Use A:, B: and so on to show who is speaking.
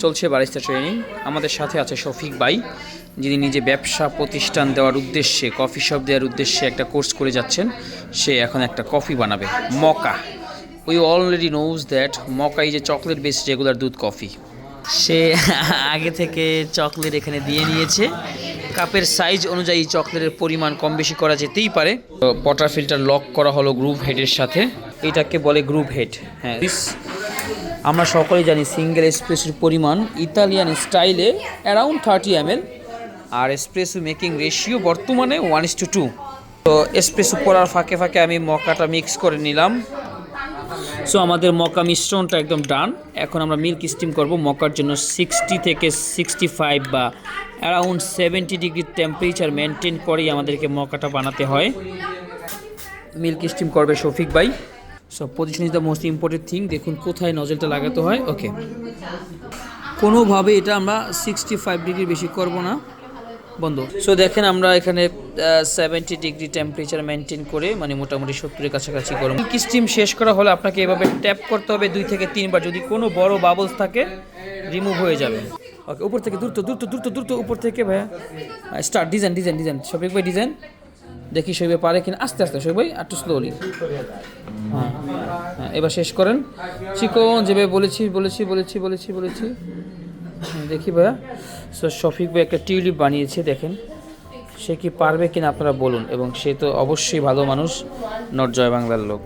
A: চলছে barista training. আমাদের সাথে আছে শফিক ভাই, যিনি নিজে ব্যবসা প্রতিষ্ঠান দেওয়ার উদ্দেশ্যে, কফি শপ দেওয়ার উদ্দেশ্যে একটা কোর্স করে যাচ্ছেন। সে এখন একটা কফি বানাবে, mocha. We already knows that mocha is a chocolate based regular dudh coffee. সে আগে থেকে চকলেট এখানে দিয়ে নিয়েছে। কাপের সাইজ অনুযায়ী চকলেটের পরিমাণ কম বেশি করা যেতেই পারে। পটার ফিল্টার লক করা হলো গ্রুপ হেডের সাথে। এটাকে বলে গ্রুপ হেড। হ্যাঁ, আমরা সকলেই জানি সিঙ্গেল এসপ্রেসোর পরিমাণ ইতালিয়ান স্টাইলে অ্যারাউন্ড 30 ml, আর এসপ্রেসো মেকিং রেশিও বর্তমানে 1:2। তো এসপ্রেসো পড়ার ফাঁকে ফাঁকে আমি মকাটা মিক্স করে নিলাম। সো আমাদের মকা মিশ্রণটা একদম ডান। এখন আমরা মিল্ক স্টিম করব। মকার জন্য 60 থেকে 65 বা অ্যারাউন্ড 70 ডিগ্রি টেম্পারেচার মেনটেন করেই আমাদেরকে মকাটা বানাতে হয়। মিল্ক স্টিম করবে শফিক ভাই। So position is the most important thing. দেখুন কোথায় নজলটা লাগাতে হয়। ওকে, কোনোভাবে এটা আমরা 65 ডিগ্রি বেশি করব না, বন্ধ। সো দেখেন আমরা এখানে 70 ডিগ্রি টেম্পারেচার মেনটেন করে, মানে মোটামুটি 70-এর কাছাকাছি গরম। মিল্ক স্টিম শেষ করা হলে আপনাকে এভাবে ট্যাপ করতে হবে 2 থেকে 3 বার। যদি কোনো বড় বাবলস থাকে রিমুভ হয়ে যাবে। ওকে, উপর থেকে দ্রুত উপর থেকে ভাইয়া স্টার্ট। ডিজাইন শফিক ভাই ডিজাইন দেখি শৈবে পারে কিনা। আস্তে শৈব ভাই, একটু স্লোলি। হ্যাঁ, এবার শেষ করেন। চিকন যেভাবে বলেছি। দেখি ভাইয়া। সো শফিক ভাই একটা টিউলিপ বানিয়েছে, দেখেন সে কি পারবে কিনা আপনারা বলুন। এবং সে তো অবশ্যই ভালো মানুষ, নট জয় বাংলার লোক।